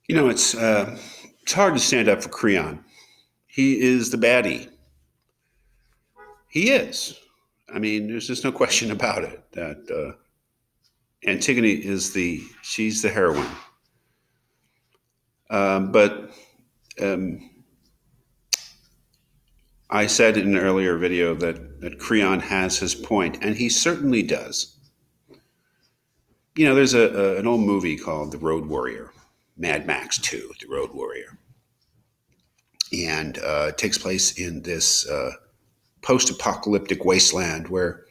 It's hard to stand up for Creon. He is the baddie. He is. I mean, there's just no question about it that Antigone she's the heroine. But I said in an earlier video that Creon has his point, and he certainly does. There's an old movie called The Road Warrior, Mad Max 2, The Road Warrior. And it takes place in this post-apocalyptic wasteland where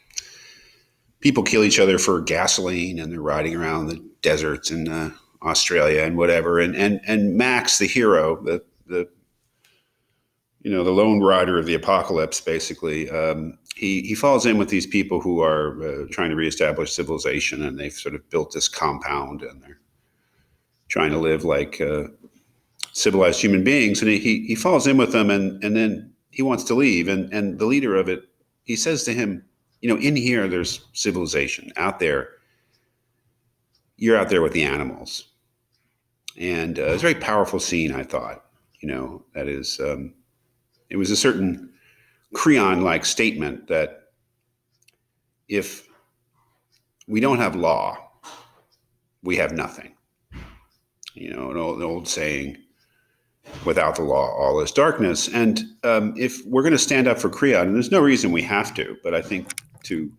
people kill each other for gasoline, and they're riding around the deserts in Australia and whatever. And Max, the hero, the lone rider of the apocalypse, basically, he falls in with these people who are trying to reestablish civilization, and they've sort of built this compound, and they're trying to live like civilized human beings. And he falls in with them, and then he wants to leave. And the leader of it, he says to him, in here, there's civilization. Out there, you're out there with the animals. And it's a very powerful scene, I thought. That is, it was a certain Creon-like statement that if we don't have law, we have nothing. An old saying, without the law, all is darkness. And if we're going to stand up for Creon, and there's no reason we have to, but I think to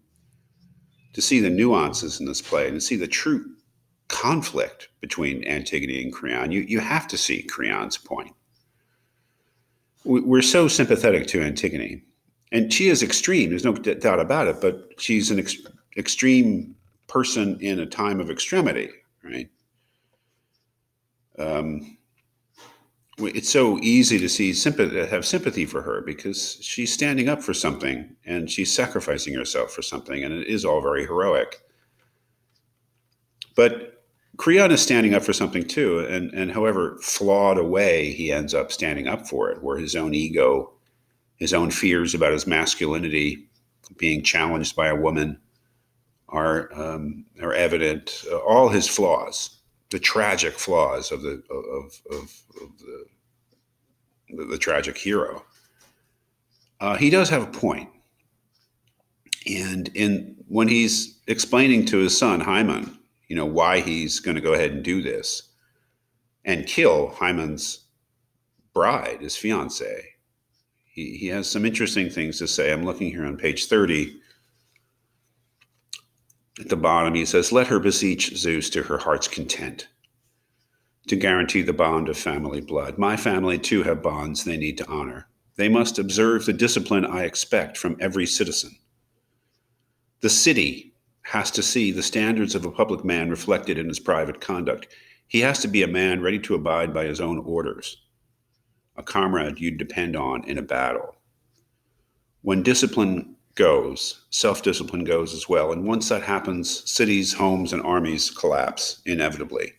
see the nuances in this play and to see the true conflict between Antigone and Creon, you have to see Creon's point. We're so sympathetic to Antigone, and she is extreme. There's no doubt about it, but she's an extreme person in a time of extremity, right? It's so easy to have sympathy for her because she's standing up for something and she's sacrificing herself for something, and it is all very heroic. But Creon is standing up for something too, and however flawed a way he ends up standing up for it, where his own ego, his own fears about his masculinity being challenged by a woman are evident. All his flaws, the tragic flaws of the tragic hero. He does have a point. And when he's explaining to his son Hymen, why he's going to go ahead and do this and kill Hymen's bride, his fiancée, he has some interesting things to say. I'm looking here on page 30. At the bottom, he says, "Let her beseech Zeus to her heart's content, to guarantee the bond of family blood. My family, too, have bonds they need to honor. They must observe the discipline I expect from every citizen. The city has to see the standards of a public man reflected in his private conduct. He has to be a man ready to abide by his own orders, a comrade you'd depend on in a battle. When discipline goes, self-discipline goes as well. And once that happens, cities, homes, and armies collapse inevitably.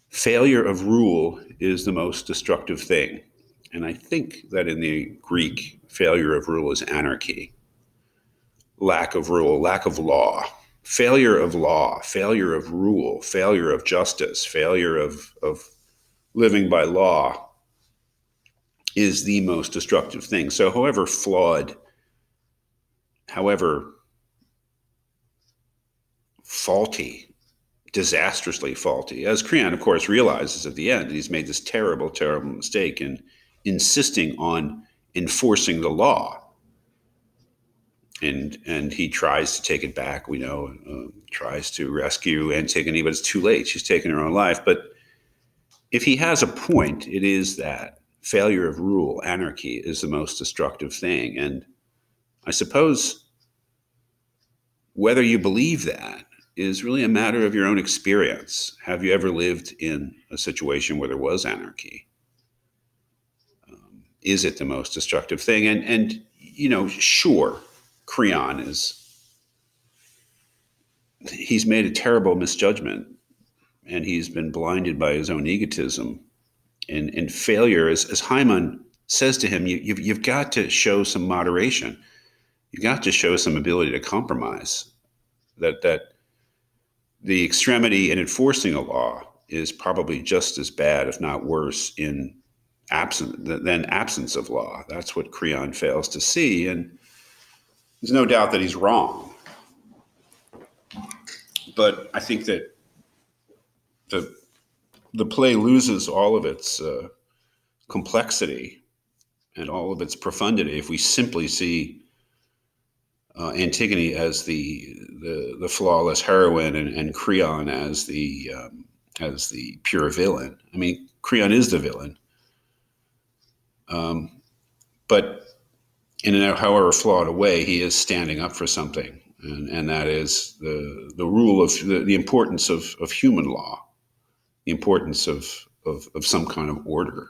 Failure of rule is the most destructive thing." And I think that in the Greek, failure of rule is anarchy. Lack of rule, lack of law. Failure of law, failure of rule, failure of justice, failure of living by law is the most destructive thing. So however flawed, however faulty, disastrously faulty, as Creon, of course, realizes at the end, he's made this terrible, terrible mistake in insisting on enforcing the law. And he tries to take it back, we know, tries to rescue Antigone, but it's too late. She's taken her own life. But if he has a point, it is that failure of rule, anarchy, is the most destructive thing. And I suppose whether you believe that is really a matter of your own experience. Have you ever lived in a situation where there was anarchy? Is it the most destructive thing? And sure, Creon he's made a terrible misjudgment, and he's been blinded by his own egotism and failure. As Hymen says to him, you've got to show some moderation. You've got to show some ability to compromise. That the extremity in enforcing a law is probably just as bad, if not worse, in than absence of law. That's what Creon fails to see, and there's no doubt that he's wrong. But I think that the the play loses all of its complexity and all of its profundity if we simply see Antigone as the flawless heroine, and Creon as the pure villain. I mean, Creon is the villain, but in a however flawed a way, he is standing up for something, and that is the rule of the importance of human law, the importance of some kind of order.